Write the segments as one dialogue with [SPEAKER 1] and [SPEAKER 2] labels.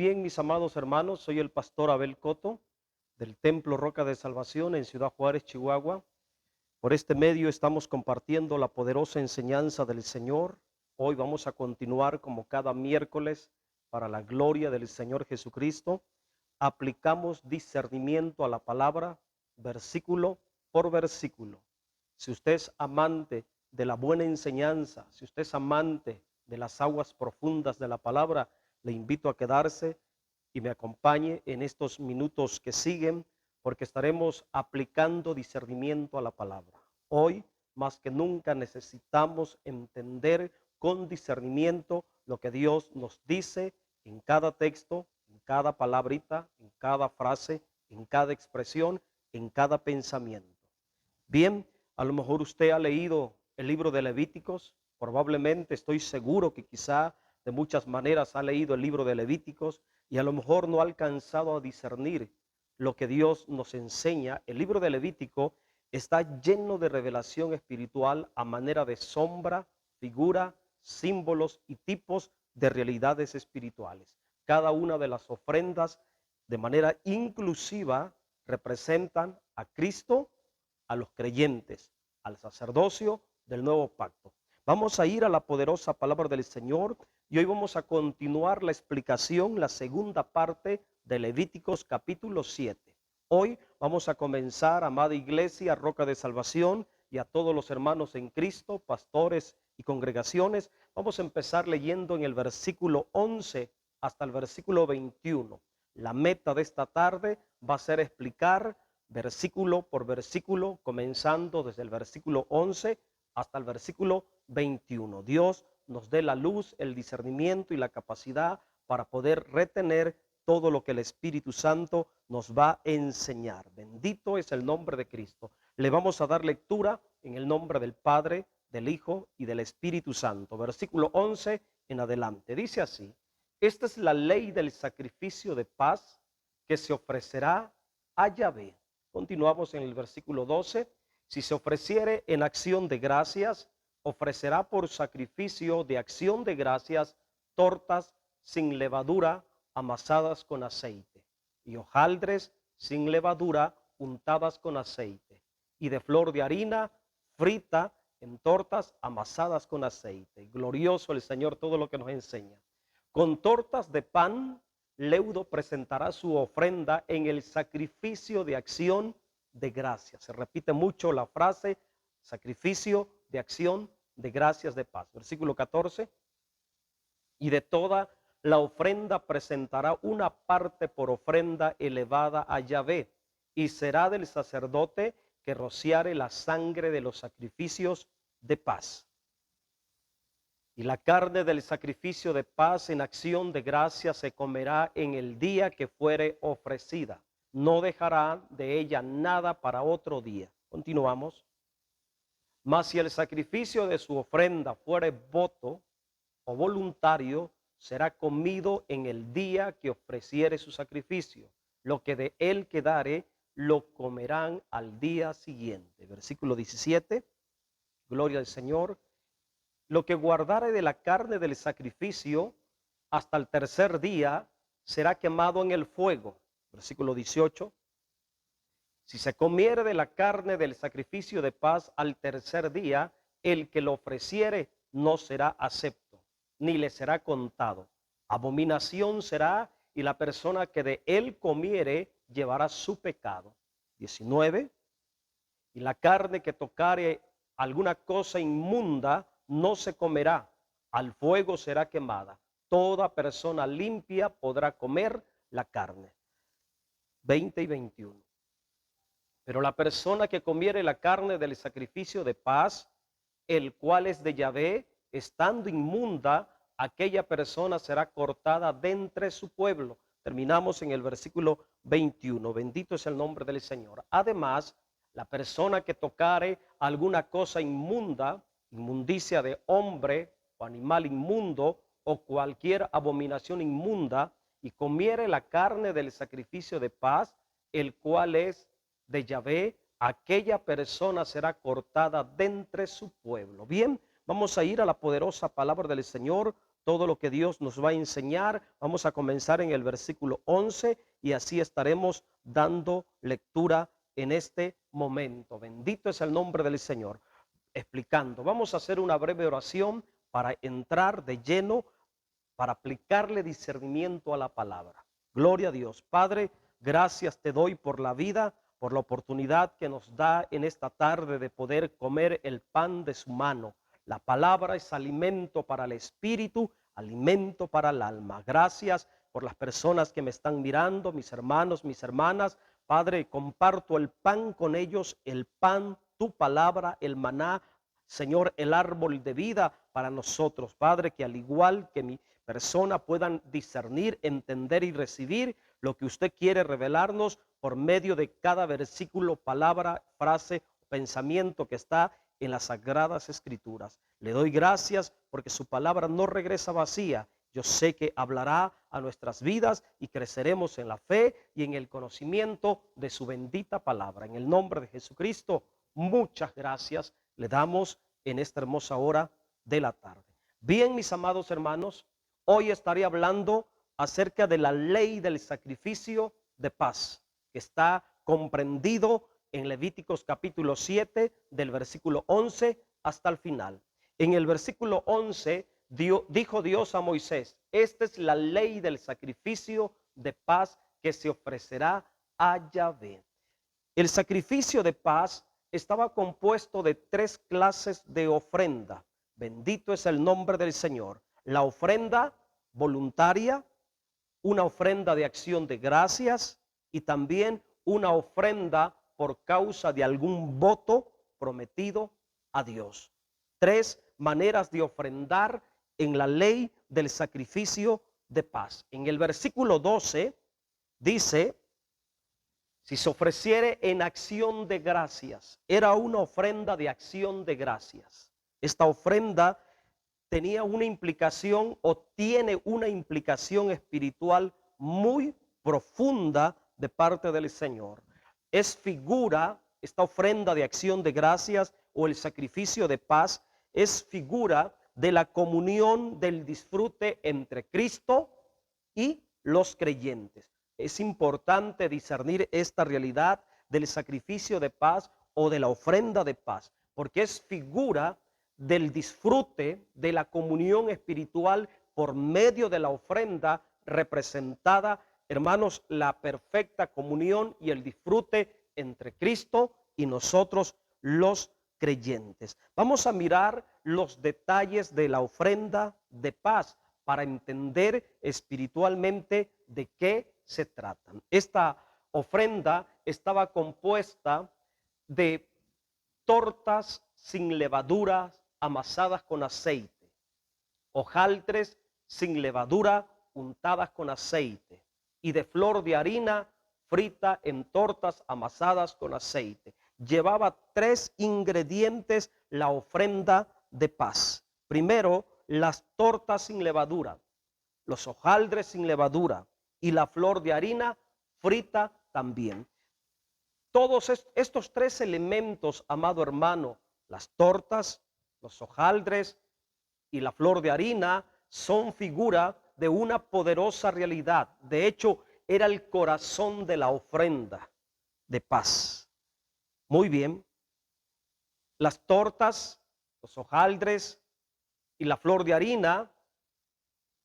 [SPEAKER 1] Bien, mis amados hermanos, soy el pastor Abel Coto del Templo Roca de Salvación en Ciudad Juárez, Chihuahua. Por este medio estamos compartiendo la poderosa enseñanza del Señor. Hoy vamos a continuar como cada miércoles para la gloria del Señor Jesucristo. Aplicamos discernimiento a la palabra, versículo por versículo. Si usted es amante de la buena enseñanza, si usted es amante de las aguas profundas de la palabra, le invito a quedarse y me acompañe en estos minutos que siguen, porque estaremos aplicando discernimiento a la palabra. Hoy, más que nunca, necesitamos entender con discernimiento lo que Dios nos dice en cada texto, en cada palabrita, en cada frase, en cada expresión, en cada pensamiento. Bien, a lo mejor usted ha leído el libro de Levíticos, probablemente estoy seguro que quizá de muchas maneras ha leído el libro de Levíticos y a lo mejor no ha alcanzado a discernir lo que Dios nos enseña. El libro de Levítico está lleno de revelación espiritual a manera de sombra, figura, símbolos y tipos de realidades espirituales. Cada una de las ofrendas de manera inclusiva representan a Cristo, a los creyentes, al sacerdocio del nuevo pacto. Vamos a ir a la poderosa palabra del Señor y hoy vamos a continuar la explicación, la segunda parte de Levíticos capítulo 7. Hoy vamos a comenzar, amada iglesia, Roca de Salvación, y a todos los hermanos en Cristo, pastores y congregaciones. Vamos a empezar leyendo en el versículo 11 hasta el versículo 21. La meta de esta tarde va a ser explicar versículo por versículo, comenzando desde el versículo 11 hasta el versículo 21. Dios nos dé la luz, el discernimiento y la capacidad para poder retener todo lo que el Espíritu Santo nos va a enseñar. Bendito es el nombre de Cristo. Le vamos a dar lectura en el nombre del Padre, del Hijo y del Espíritu Santo. Versículo 11 en adelante. Dice así: esta es la ley del sacrificio de paz que se ofrecerá a Yahvé. Continuamos en el versículo 12. Si se ofreciere en acción de gracias, ofrecerá por sacrificio de acción de gracias tortas sin levadura amasadas con aceite, y hojaldres sin levadura untadas con aceite, y de flor de harina frita en tortas amasadas con aceite. Glorioso el Señor todo lo que nos enseña. Con tortas de pan leudo presentará su ofrenda en el sacrificio de acción de gracias. Se repite mucho la frase sacrificio de acción de gracias de paz. Versículo 14. Y de toda la ofrenda presentará una parte por ofrenda elevada a Yahvé, y será del sacerdote que rociare la sangre de los sacrificios de paz. Y la carne del sacrificio de paz en acción de gracia se comerá en el día que fuere ofrecida. No dejará de ella nada para otro día. Continuamos. Mas si el sacrificio de su ofrenda fuere voto o voluntario, será comido en el día que ofreciere su sacrificio. Lo que de él quedare, lo comerán al día siguiente. Versículo 17. Gloria al Señor. Lo que guardare de la carne del sacrificio hasta el tercer día será quemado en el fuego. Versículo 18. Si se comiere de la carne del sacrificio de paz al tercer día, el que lo ofreciere no será acepto, ni le será contado. Abominación será, y la persona que de él comiere llevará su pecado. 19. Y la carne que tocare alguna cosa inmunda no se comerá, al fuego será quemada. Toda persona limpia podrá comer la carne. 20 y 21. Pero la persona que comiere la carne del sacrificio de paz, el cual es de Yahvé, estando inmunda, aquella persona será cortada de entre su pueblo. Terminamos en el versículo 21. Bendito es el nombre del Señor. Además, la persona que tocare alguna cosa inmunda, inmundicia de hombre o animal inmundo o cualquier abominación inmunda, y comiere la carne del sacrificio de paz, el cual es de Yahvé, aquella persona será cortada de entre su pueblo. Bien, vamos a ir a la poderosa palabra del Señor. todo lo que Dios nos va a enseñar. Vamos a comenzar en el versículo 11 y así estaremos dando lectura en este momento. Bendito es el nombre del Señor. Explicando, vamos a hacer una breve oración para entrar de lleno, para aplicarle discernimiento a la palabra. Gloria a Dios. Padre, gracias te doy por la vida, por la oportunidad que nos da en esta tarde de poder comer el pan de su mano. La palabra es alimento para el espíritu, alimento para el alma. Gracias por las personas que me están mirando, mis hermanos, mis hermanas. Padre, comparto el pan con ellos, el pan, tu palabra, el maná, Señor, el árbol de vida para nosotros. Padre, que al igual que mi persona puedan discernir, entender y recibir lo que usted quiere revelarnos por medio de cada versículo, palabra, frase, pensamiento que está en las Sagradas Escrituras. Le doy gracias porque su palabra no regresa vacía. Yo sé que hablará a nuestras vidas y creceremos en la fe y en el conocimiento de su bendita palabra. En el nombre de Jesucristo, muchas gracias le damos en esta hermosa hora de la tarde. Bien, mis amados hermanos, hoy estaré hablando acerca de la ley del sacrificio de paz, que está comprendido en Levíticos capítulo 7, del versículo 11 hasta el final. En el versículo 11 dijo Dios a Moisés: esta es la ley del sacrificio de paz que se ofrecerá a Yahvé. El sacrificio de paz estaba compuesto de tres clases de ofrenda. Bendito es el nombre del Señor. La ofrenda voluntaria, una ofrenda de acción de gracias y también una ofrenda por causa de algún voto prometido a Dios. Tres maneras de ofrendar en la ley del sacrificio de paz. En el versículo 12 dice: si se ofreciere en acción de gracias. Era una ofrenda de acción de gracias. Esta ofrenda tenía una implicación o tiene una implicación espiritual muy profunda de parte del Señor. Es figura, esta ofrenda de acción de gracias o el sacrificio de paz, es figura de la comunión del disfrute entre Cristo y los creyentes. Es importante discernir esta realidad del sacrificio de paz o de la ofrenda de paz, porque es figura del disfrute de la comunión espiritual por medio de la ofrenda representada, hermanos, la perfecta comunión y el disfrute entre Cristo y nosotros los creyentes. Vamos a mirar los detalles de la ofrenda de paz para entender espiritualmente de qué se tratan. Esta ofrenda estaba compuesta de tortas sin levadura amasadas con aceite, hojaldres sin levadura untadas con aceite y de flor de harina frita en tortas amasadas con aceite. Llevaba tres ingredientes la ofrenda de paz. Primero, las tortas sin levadura, los hojaldres sin levadura y la flor de harina frita también. Todos estos tres elementos, amado hermano, las tortas, los hojaldres y la flor de harina, son figura de una poderosa realidad. De hecho, era el corazón de la ofrenda de paz. Muy bien, las tortas, los hojaldres y la flor de harina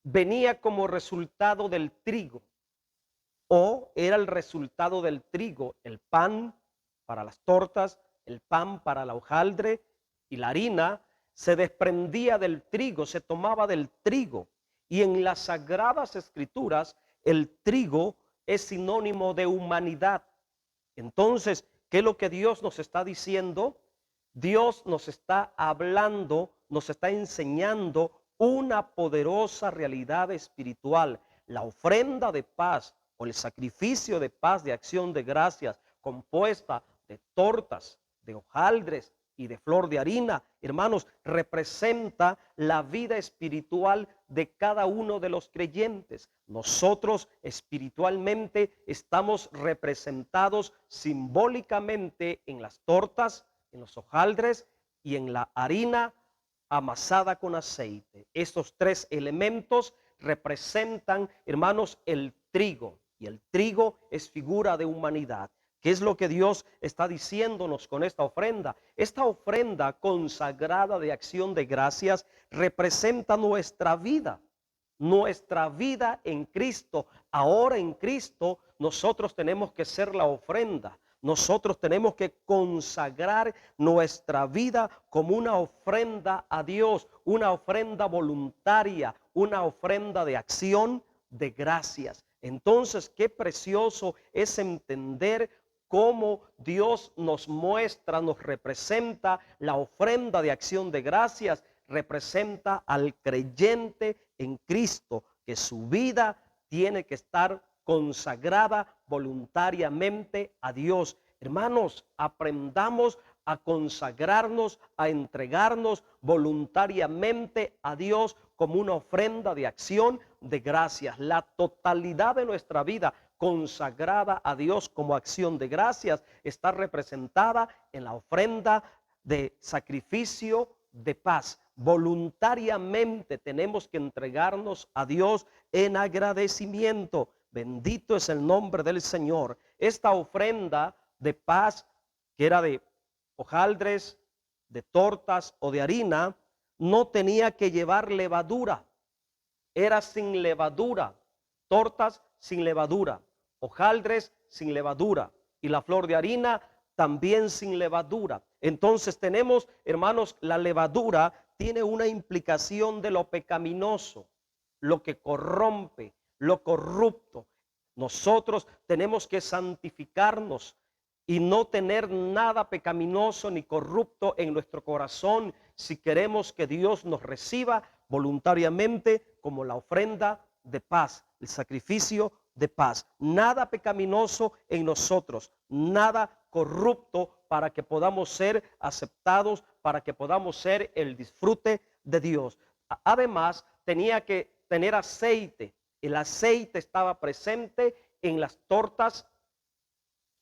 [SPEAKER 1] venía como resultado del trigo, o era el resultado del trigo, el pan para las tortas, el pan para la hojaldre y la harina se desprendía del trigo, se tomaba del trigo. Y en las Sagradas Escrituras el trigo es sinónimo de humanidad. Entonces, ¿qué es lo que Dios nos está diciendo? Dios nos está hablando, nos está enseñando una poderosa realidad espiritual. La ofrenda de paz o el sacrificio de paz de acción de gracias compuesta de tortas, de hojaldres y de flor de harina, hermanos, representa la vida espiritual de cada uno de los creyentes. Nosotros espiritualmente estamos representados simbólicamente en las tortas, en los hojaldres y en la harina amasada con aceite. Estos tres elementos representan, hermanos, el trigo. Y el trigo es figura de humanidad. ¿Qué es lo que Dios está diciéndonos con esta ofrenda? Esta ofrenda consagrada de acción de gracias representa nuestra vida en Cristo. Ahora en Cristo nosotros tenemos que ser la ofrenda. Nosotros tenemos que consagrar nuestra vida como una ofrenda a Dios, una ofrenda voluntaria, una ofrenda de acción de gracias. Entonces, qué precioso es entender cómo Dios nos muestra, nos representa la ofrenda de acción de gracias, representa al creyente en Cristo, que su vida tiene que estar consagrada voluntariamente a Dios. Hermanos, aprendamos a consagrarnos, a entregarnos voluntariamente a Dios como una ofrenda de acción de gracias. La totalidad de nuestra vida consagrada a Dios como acción de gracias está representada en la ofrenda de sacrificio de paz. Voluntariamente tenemos que entregarnos a Dios en agradecimiento. Bendito es el nombre del Señor. Esta ofrenda de paz, que era de hojaldres, de tortas o de harina, no tenía que llevar levadura. Era sin levadura. Tortas sin levadura, hojaldres sin levadura y la flor de harina también sin levadura. Entonces tenemos, hermanos, la levadura tiene una implicación de lo pecaminoso, lo que corrompe, lo corrupto. Nosotros tenemos que santificarnos y no tener nada pecaminoso ni corrupto en nuestro corazón si queremos que Dios nos reciba voluntariamente como la ofrenda de paz, el sacrificio de paz. Nada pecaminoso en nosotros, nada corrupto, para que podamos ser aceptados, para que podamos ser el disfrute de Dios. Además, tenía que tener aceite. El aceite estaba presente en las tortas,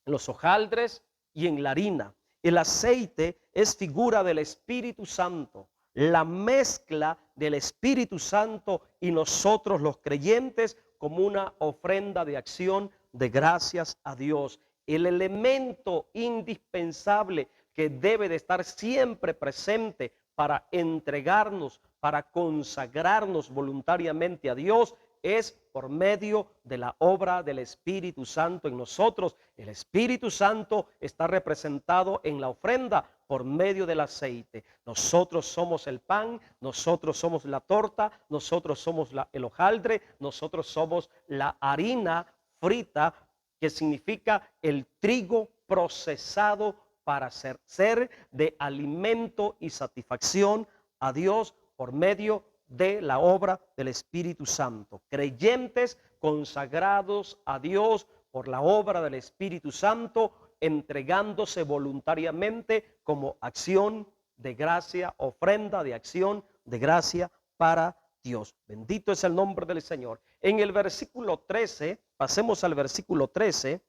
[SPEAKER 1] en los hojaldres y en la harina. El aceite es figura del Espíritu Santo, la mezcla del Espíritu Santo y nosotros los creyentes como una ofrenda de acción de gracias a Dios. El elemento indispensable que debe de estar siempre presente para entregarnos, para consagrarnos voluntariamente a Dios, es por medio de la obra del Espíritu Santo en nosotros. El Espíritu Santo está representado en la ofrenda por medio del aceite. Nosotros somos el pan, nosotros somos la torta, nosotros somos el hojaldre, nosotros somos la harina frita, que significa el trigo procesado para ser de alimento y satisfacción a Dios por medio de la obra del Espíritu Santo. Creyentes consagrados a Dios por la obra del Espíritu Santo, entregándose voluntariamente como acción de gracia, ofrenda de acción de gracia para Dios. Bendito es el nombre del Señor. En el versículo 13, pasemos al versículo 13,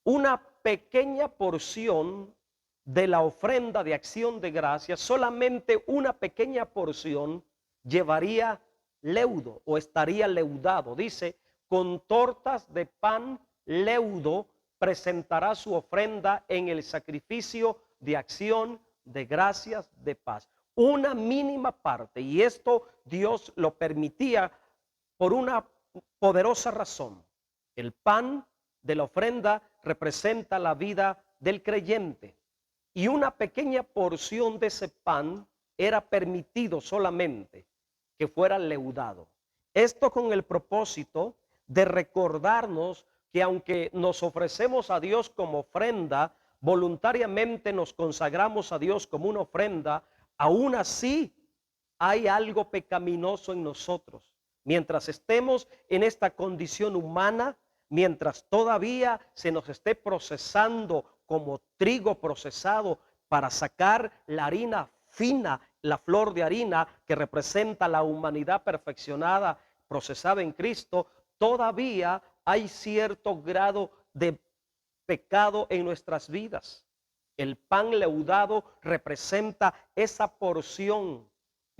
[SPEAKER 1] una pequeña porción de la ofrenda de acción de gracia, solamente una pequeña porción llevaría leudo o estaría leudado. Dice, con tortas de pan leudo presentará su ofrenda en el sacrificio de acción de gracias de paz. Una mínima parte, y esto Dios lo permitía por una poderosa razón. El pan de la ofrenda representa la vida del creyente, y una pequeña porción de ese pan era permitido solamente que fuera leudado. Esto con el propósito de recordarnos que aunque nos ofrecemos a Dios como ofrenda, voluntariamente nos consagramos a Dios como una ofrenda, aún así hay algo pecaminoso en nosotros. Mientras estemos en esta condición humana, mientras todavía se nos esté procesando como trigo procesado para sacar la harina fina, la flor de harina que representa la humanidad perfeccionada, procesada en Cristo, todavía hay cierto grado de pecado en nuestras vidas. El pan leudado representa esa porción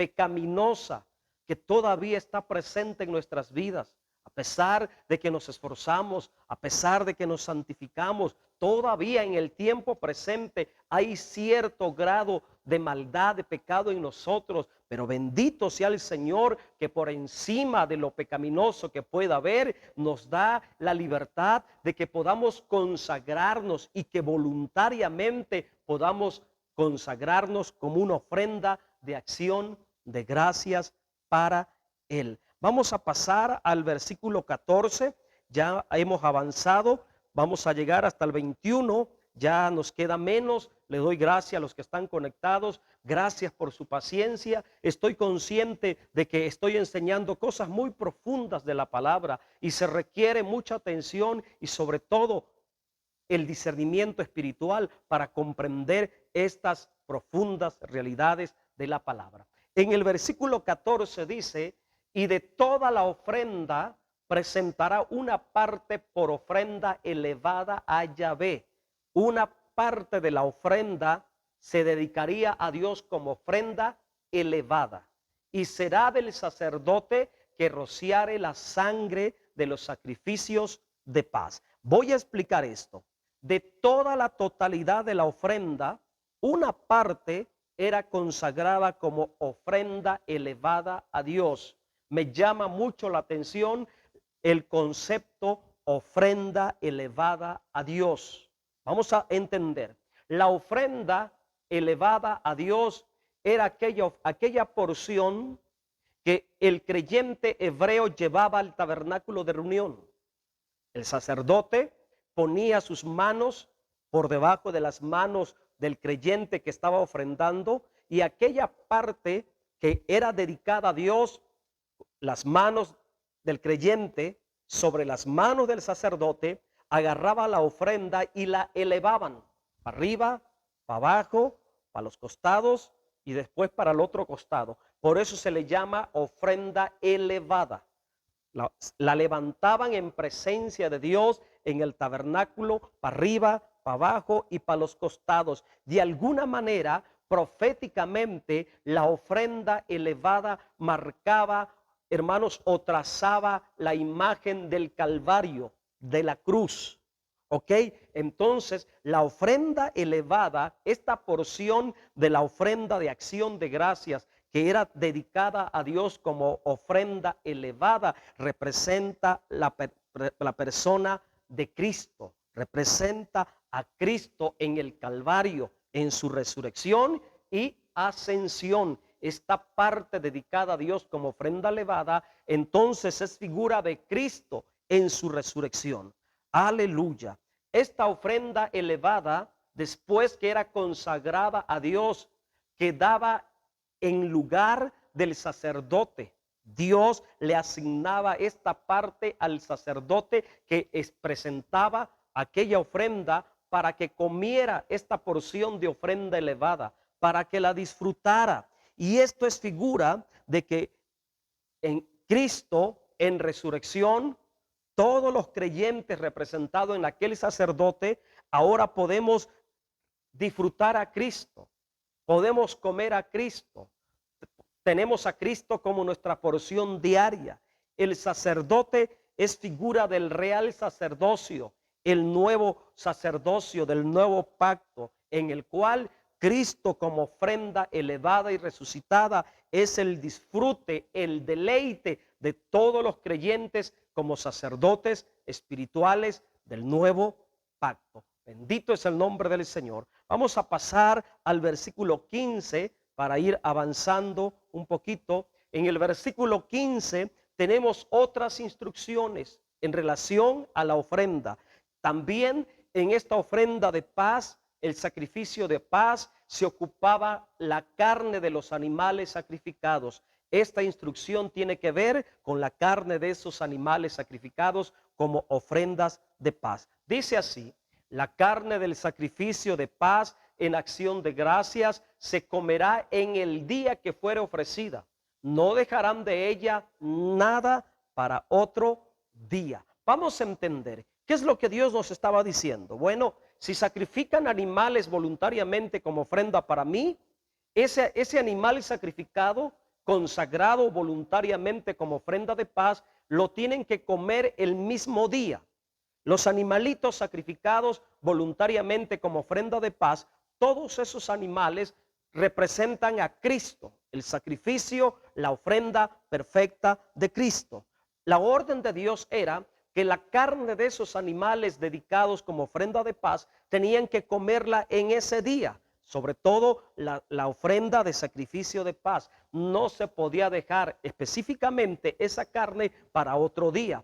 [SPEAKER 1] pecaminosa que todavía está presente en nuestras vidas. A pesar de que nos esforzamos, a pesar de que nos santificamos, todavía en el tiempo presente hay cierto grado de maldad, de pecado en nosotros. Pero bendito sea el Señor, que por encima de lo pecaminoso que pueda haber, nos da la libertad de que podamos consagrarnos y que voluntariamente podamos consagrarnos como una ofrenda de acción de gracias para Él. Vamos a pasar al versículo 14, ya hemos avanzado, vamos a llegar hasta el 21, ya nos queda menos. Le doy gracias a los que están conectados, gracias por su paciencia. Estoy consciente de que estoy enseñando cosas muy profundas de la palabra y se requiere mucha atención y sobre todo el discernimiento espiritual para comprender estas profundas realidades de la palabra. En el versículo 14 dice: y de toda la ofrenda presentará una parte por ofrenda elevada a Yahvé. Una parte de la ofrenda se dedicaría a Dios como ofrenda elevada, y será del sacerdote que rociare la sangre de los sacrificios de paz. Voy a explicar esto. De toda la totalidad de la ofrenda, una parte era consagrada como ofrenda elevada a Dios. Me llama mucho la atención el concepto ofrenda elevada a Dios. Vamos a entender. La ofrenda elevada a Dios era aquella porción que el creyente hebreo llevaba al tabernáculo de reunión. El sacerdote ponía sus manos por debajo de las manos del creyente que estaba ofrendando, y aquella parte que era dedicada a Dios, las manos del creyente sobre las manos del sacerdote, agarraba la ofrenda y la elevaban para arriba, para abajo, para los costados y después para el otro costado. Por eso se le llama ofrenda elevada. La levantaban en presencia de Dios en el tabernáculo, para arriba, para abajo y para los costados. De alguna manera, proféticamente, la ofrenda elevada marcaba, hermanos, o trazaba la imagen del Calvario, de la cruz. ¿Ok? Entonces, la ofrenda elevada, esta porción de la ofrenda de acción de gracias que era dedicada a Dios como ofrenda elevada, representa la persona de Cristo, representa a Cristo en el Calvario, en su resurrección y ascensión. Esta parte dedicada a Dios como ofrenda elevada, entonces es figura de Cristo en su resurrección. Aleluya. Esta ofrenda elevada, después que era consagrada a Dios, quedaba en lugar del sacerdote. Dios le asignaba esta parte al sacerdote que presentaba aquella ofrenda para que comiera esta porción de ofrenda elevada, para que la disfrutara. Y esto es figura de que en Cristo, en resurrección, todos los creyentes representados en aquel sacerdote, ahora podemos disfrutar a Cristo, podemos comer a Cristo, tenemos a Cristo como nuestra porción diaria. El sacerdote es figura del real sacerdocio, el nuevo sacerdocio del nuevo pacto, en el cual Cristo como ofrenda elevada y resucitada es el disfrute, el deleite de todos los creyentes como sacerdotes espirituales del nuevo pacto. Bendito es el nombre del Señor. Vamos a pasar al versículo 15 para ir avanzando un poquito. En el versículo 15 tenemos otras instrucciones en relación a la ofrenda. También en esta ofrenda de paz, el sacrificio de paz, se ocupaba la carne de los animales sacrificados. Esta instrucción tiene que ver con la carne de esos animales sacrificados como ofrendas de paz. Dice así: la carne del sacrificio de paz en acción de gracias se comerá en el día que fuere ofrecida. No dejarán de ella nada para otro día. Vamos a entender qué es lo que Dios nos estaba diciendo. Bueno, si sacrifican animales voluntariamente como ofrenda para mí, ese animal sacrificado consagrado voluntariamente como ofrenda de paz, lo tienen que comer el mismo día. Los animalitos sacrificados voluntariamente como ofrenda de paz, todos esos animales representan a Cristo, el sacrificio, la ofrenda perfecta de Cristo. La orden de Dios era que la carne de esos animales dedicados como ofrenda de paz tenían que comerla en ese día. Sobre todo la ofrenda de sacrificio de paz. No se podía dejar específicamente esa carne para otro día.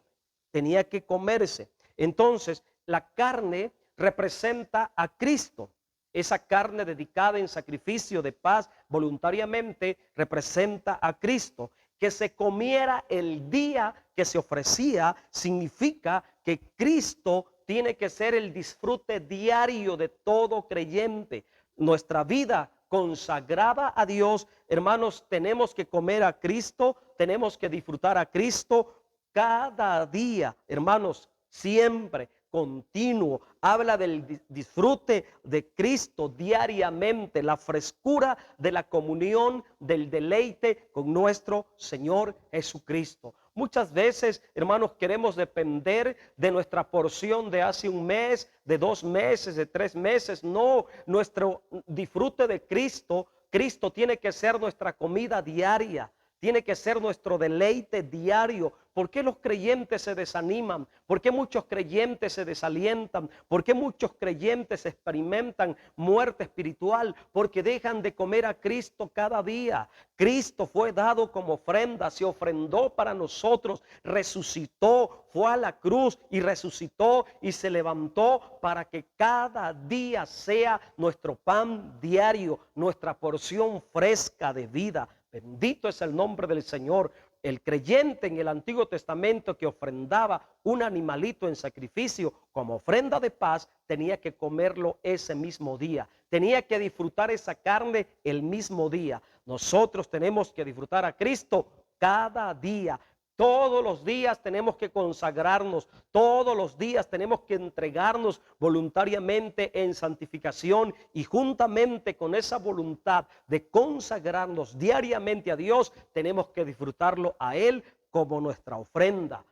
[SPEAKER 1] Tenía que comerse. Entonces, la carne representa a Cristo. Esa carne dedicada en sacrificio de paz voluntariamente representa a Cristo. Que se comiera el día que se ofrecía significa que Cristo tiene que ser el disfrute diario de todo creyente. Nuestra vida consagrada a Dios, hermanos, tenemos que comer a Cristo, tenemos que disfrutar a Cristo cada día, hermanos, siempre, continuo. Habla del disfrute de Cristo diariamente, la frescura de la comunión, del deleite con nuestro Señor Jesucristo. Muchas veces, hermanos, queremos depender de nuestra porción de hace un mes, de 2 meses, de 3 meses. No, nuestro disfrute de Cristo, Cristo tiene que ser nuestra comida diaria. Tiene que ser nuestro deleite diario. ¿Por qué los creyentes se desaniman? ¿Por qué muchos creyentes se desalientan? ¿Por qué muchos creyentes experimentan muerte espiritual? Porque dejan de comer a Cristo cada día. Cristo fue dado como ofrenda, se ofrendó para nosotros, resucitó, fue a la cruz y resucitó y se levantó para que cada día sea nuestro pan diario, nuestra porción fresca de vida. Bendito es el nombre del Señor. El creyente en el Antiguo Testamento que ofrendaba un animalito en sacrificio como ofrenda de paz, tenía que comerlo ese mismo día. Tenía que disfrutar esa carne el mismo día. Nosotros tenemos que disfrutar a Cristo cada día. Todos los días tenemos que consagrarnos, todos los días tenemos que entregarnos voluntariamente en santificación y juntamente con esa voluntad de consagrarnos diariamente a Dios, tenemos que disfrutarlo a Él como nuestra ofrenda,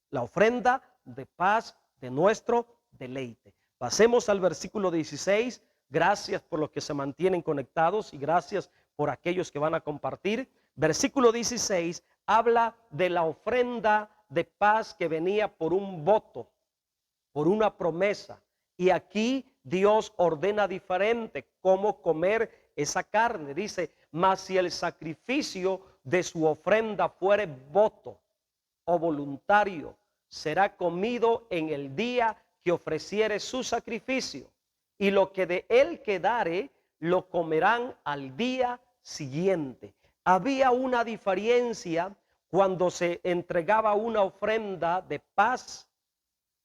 [SPEAKER 1] la ofrenda de paz de nuestro deleite. Pasemos al versículo 16. Gracias por los que se mantienen conectados y gracias por aquellos que van a compartir. Versículo 16 habla de la ofrenda de paz que venía por un voto, por una promesa. Y aquí Dios ordena diferente cómo comer esa carne. Dice, mas si el sacrificio de su ofrenda fuere voto o voluntario, será comido en el día que ofreciere su sacrificio. Y lo que de él quedare, lo comerán al día siguiente. Había una diferencia cuando se entregaba una ofrenda de paz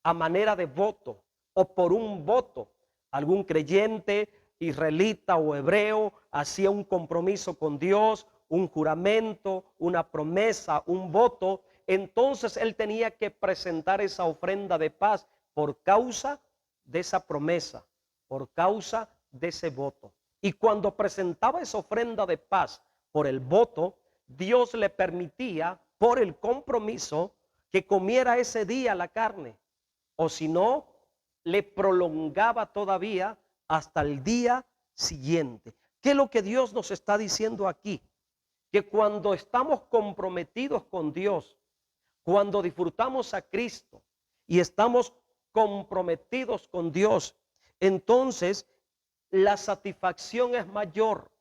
[SPEAKER 1] a manera de voto o por un voto. Algún creyente israelita o hebreo hacía un compromiso con Dios, un juramento, una promesa, un voto. Entonces él tenía que presentar esa ofrenda de paz por causa de esa promesa, por causa de ese voto. Y cuando presentaba esa ofrenda de paz por el voto, Dios le permitía por el compromiso que comiera ese día la carne, o si no, le prolongaba todavía hasta el día siguiente. ¿Qué es lo que Dios nos está diciendo aquí? Que cuando estamos comprometidos con Dios, cuando disfrutamos a Cristo y estamos comprometidos con Dios, entonces la satisfacción es mayor,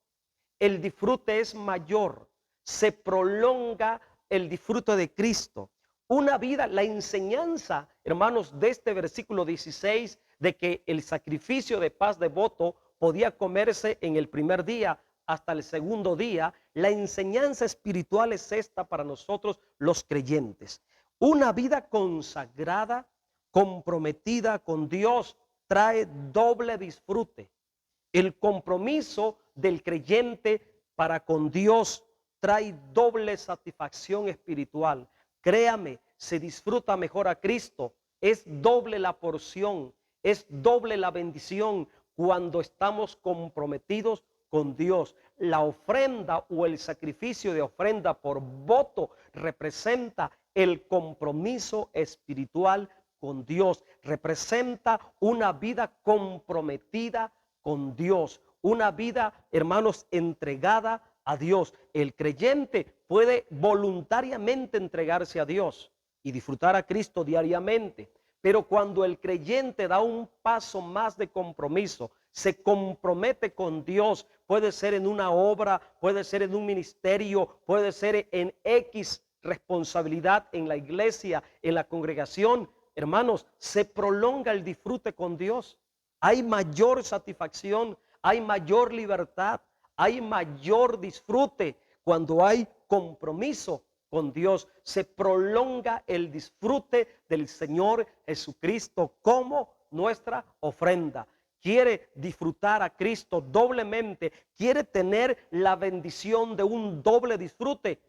[SPEAKER 1] el disfrute es mayor, se prolonga el disfrute de Cristo. Una vida, la enseñanza, hermanos, de este versículo 16, de que el sacrificio de paz de voto podía comerse en el primer día hasta el segundo día, la enseñanza espiritual es esta para nosotros los creyentes. Una vida consagrada, comprometida con Dios, trae doble disfrute. El compromiso del creyente para con Dios trae doble satisfacción espiritual. Créame, se disfruta mejor a Cristo, es doble la porción, es doble la bendición cuando estamos comprometidos con Dios. La ofrenda o el sacrificio de ofrenda por voto representa el compromiso espiritual con Dios. Representa una vida comprometida con Dios. Una vida, hermanos, entregada a Dios. El creyente puede voluntariamente entregarse a Dios y disfrutar a Cristo diariamente. Pero cuando el creyente da un paso más de compromiso, se compromete con Dios, puede ser en una obra, puede ser en un ministerio, puede ser en X responsabilidad en la iglesia, en la congregación, hermanos, se prolonga el disfrute con Dios. Hay mayor satisfacción, hay mayor libertad, hay mayor disfrute cuando hay compromiso con Dios. Se prolonga el disfrute del Señor Jesucristo como nuestra ofrenda. Quiere disfrutar a Cristo doblemente, quiere tener la bendición de un doble disfrute.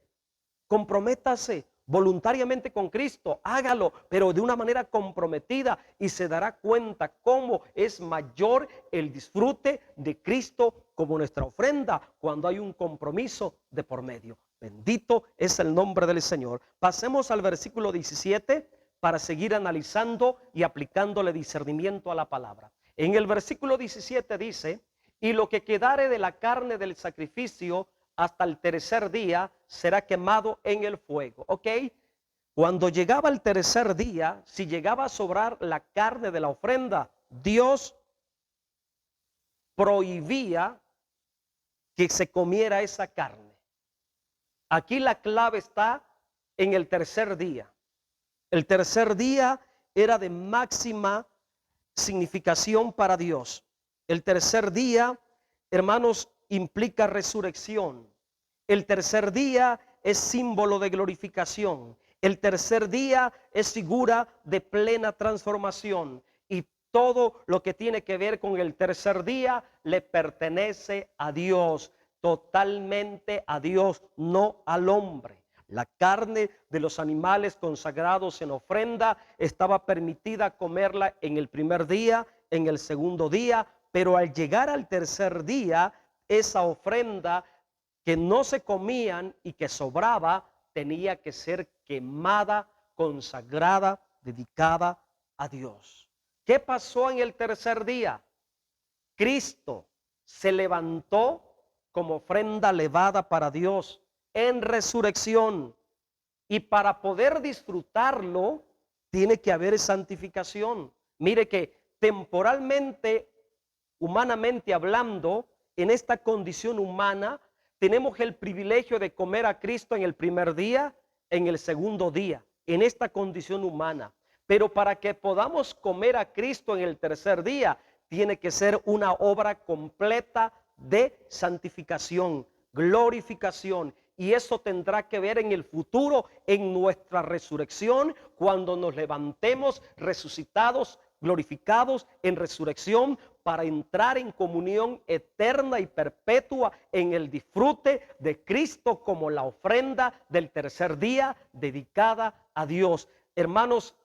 [SPEAKER 1] Comprométase voluntariamente con Cristo, hágalo, pero de una manera comprometida, y se dará cuenta cómo es mayor el disfrute de Cristo como nuestra ofrenda cuando hay un compromiso de por medio. Bendito es el nombre del Señor. Pasemos al versículo 17 para seguir analizando y aplicándole discernimiento a la palabra. En el versículo 17 dice: y lo que quedare de la carne del sacrificio hasta el tercer día será quemado en el fuego. ¿Ok? Cuando llegaba el tercer día, si llegaba a sobrar la carne de la ofrenda, Dios prohibía que se comiera esa carne. Aquí la clave está en el tercer día. El tercer día era de máxima significación para Dios. El tercer día, hermanos, implica resurrección. El tercer día es símbolo de glorificación. El tercer día es figura de plena transformación. Y todo lo que tiene que ver con el tercer día le pertenece a Dios, totalmente a Dios, no al hombre. La carne de los animales consagrados en ofrenda estaba permitida comerla en el primer día, en el segundo día, pero al llegar al tercer día, esa ofrenda que no se comían y que sobraba tenía que ser quemada, consagrada, dedicada a Dios. ¿Qué pasó en el tercer día? Cristo se levantó como ofrenda elevada para Dios en resurrección, y para poder disfrutarlo tiene que haber santificación. Mire que temporalmente, humanamente hablando, en esta condición humana tenemos el privilegio de comer a Cristo en el primer día, en el segundo día, en esta condición humana. Pero para que podamos comer a Cristo en el tercer día, tiene que ser una obra completa de santificación, glorificación. Y eso tendrá que ver en el futuro, en nuestra resurrección, cuando nos levantemos resucitados, glorificados en resurrección, para entrar en comunión eterna y perpetua en el disfrute de Cristo como la ofrenda del tercer día dedicada a Dios. Hermanos,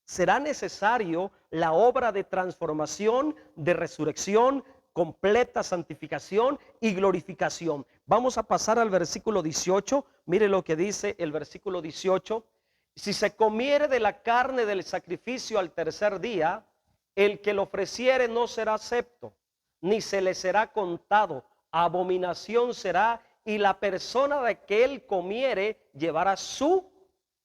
[SPEAKER 1] será necesario la obra de transformación, de resurrección, completa santificación y glorificación. Vamos a pasar al versículo 18. Mire lo que dice el versículo 18. Si se comiere de la carne del sacrificio al tercer día, el que lo ofreciere no será acepto, ni se le será contado. Abominación será, y la persona de que él comiere llevará su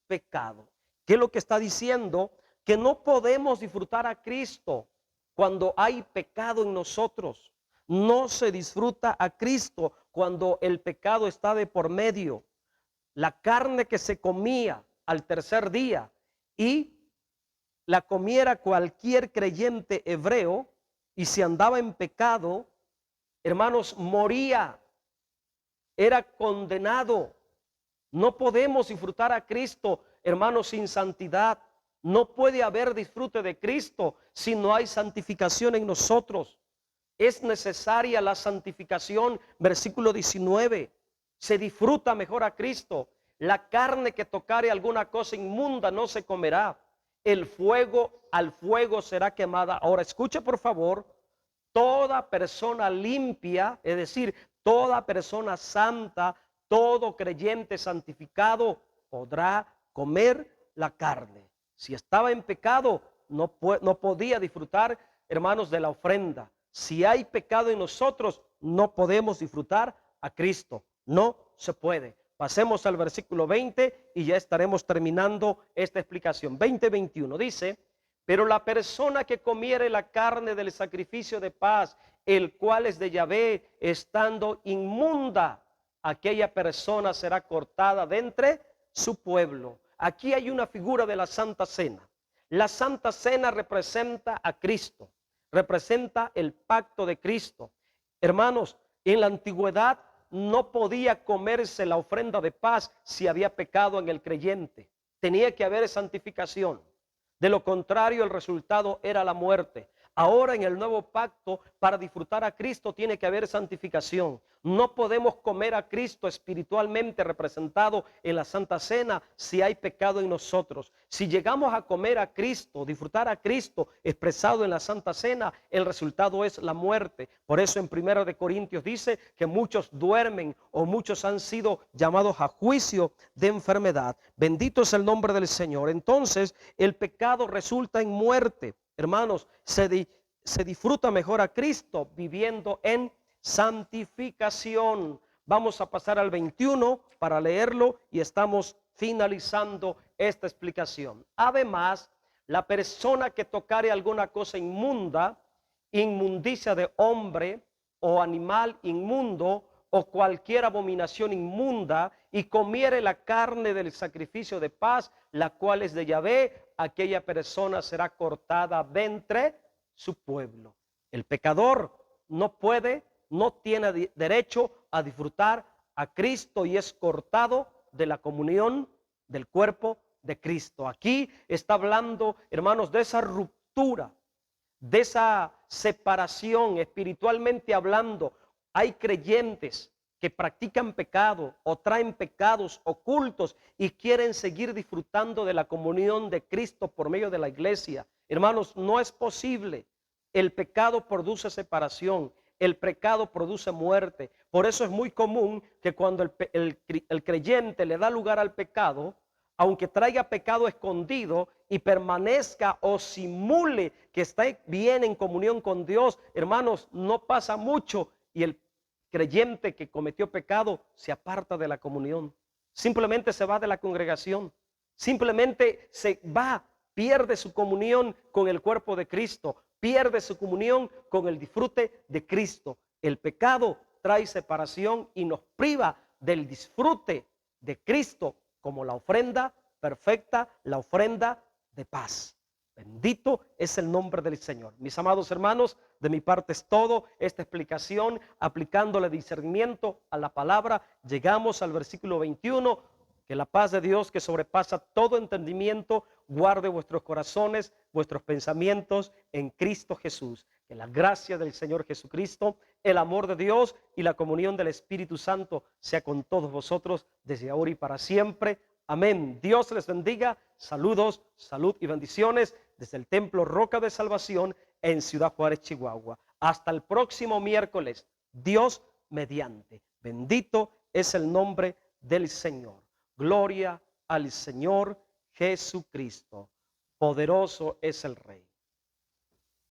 [SPEAKER 1] pecado. ¿Qué es lo que está diciendo? Que no podemos disfrutar a Cristo cuando hay pecado en nosotros. No se disfruta a Cristo cuando el pecado está de por medio. La carne que se comía al tercer día y la comiera cualquier creyente hebreo, y si andaba en pecado, hermanos, moría, era condenado. No podemos disfrutar a Cristo, hermanos, sin santidad. No puede haber disfrute de Cristo si no hay santificación en nosotros. Es necesaria la santificación. Versículo 19. Se disfruta mejor a Cristo. La carne que tocare alguna cosa inmunda no se comerá. El fuego, al fuego será quemada. Ahora escuche por favor. toda persona limpia, es decir, toda persona santa, todo creyente santificado podrá comer la carne. Si estaba en pecado, no podía disfrutar, hermanos, de la ofrenda. Si hay pecado en nosotros, no podemos disfrutar a Cristo. No se puede. Pasemos al versículo 20 y ya estaremos terminando esta explicación. 20-21 dice: pero la persona que comiere la carne del sacrificio de paz, el cual es de Yahvé, estando inmunda, aquella persona será cortada de entre su pueblo. Aquí hay una figura de la Santa Cena. La Santa Cena representa a Cristo, representa el pacto de Cristo. Hermanos, en la antigüedad no podía comerse la ofrenda de paz si había pecado en el creyente. Tenía que haber santificación. De lo contrario, el resultado era la muerte. Ahora en el nuevo pacto, para disfrutar a Cristo tiene que haber santificación. No podemos comer a Cristo espiritualmente representado en la Santa Cena si hay pecado en nosotros. Si llegamos a comer a Cristo, disfrutar a Cristo expresado en la Santa Cena, el resultado es la muerte. Por eso en 1 Corintios dice que muchos duermen o muchos han sido llamados a juicio de enfermedad. Bendito es el nombre del Señor. Entonces el pecado resulta en muerte. Hermanos, se disfruta mejor a Cristo viviendo en santificación. Vamos a pasar al 21 para leerlo y estamos finalizando esta explicación. Además, la persona que tocare alguna cosa inmunda, inmundicia de hombre o animal inmundo o cualquier abominación inmunda, y comiere la carne del sacrificio de paz, la cual es de Yahvé, aquella persona será cortada de entre su pueblo. El pecador no tiene derecho a disfrutar a Cristo y es cortado de la comunión del cuerpo de Cristo. Aquí está hablando, hermanos, de esa ruptura, de esa separación espiritualmente hablando. Hay creyentes que practican pecado o traen pecados ocultos y quieren seguir disfrutando de la comunión de Cristo por medio de la iglesia. Hermanos, no es posible. El pecado produce separación, el pecado produce muerte. Por eso es muy común que cuando el creyente le da lugar al pecado, aunque traiga pecado escondido y permanezca o simule que está bien en comunión con Dios, hermanos, no pasa mucho y el creyente que cometió pecado se aparta de la comunión. Simplemente se va de la congregación. Simplemente se va, pierde su comunión con el cuerpo de Cristo, pierde su comunión con el disfrute de Cristo. El pecado trae separación y nos priva del disfrute de Cristo como la ofrenda perfecta, la ofrenda de paz. Bendito es el nombre del Señor. Mis amados hermanos, de mi parte es todo. Esta explicación, aplicándole discernimiento a la palabra, llegamos al versículo 21. Que la paz de Dios, que sobrepasa todo entendimiento, guarde vuestros corazones, vuestros pensamientos en Cristo Jesús. Que la gracia del Señor Jesucristo, el amor de Dios y la comunión del Espíritu Santo sea con todos vosotros desde ahora y para siempre. Amén. Dios les bendiga. Saludos, salud y bendiciones desde el Templo Roca de Salvación en Ciudad Juárez, Chihuahua. Hasta el próximo miércoles, Dios mediante. Bendito es el nombre del Señor. Gloria al Señor Jesucristo. Poderoso es el Rey.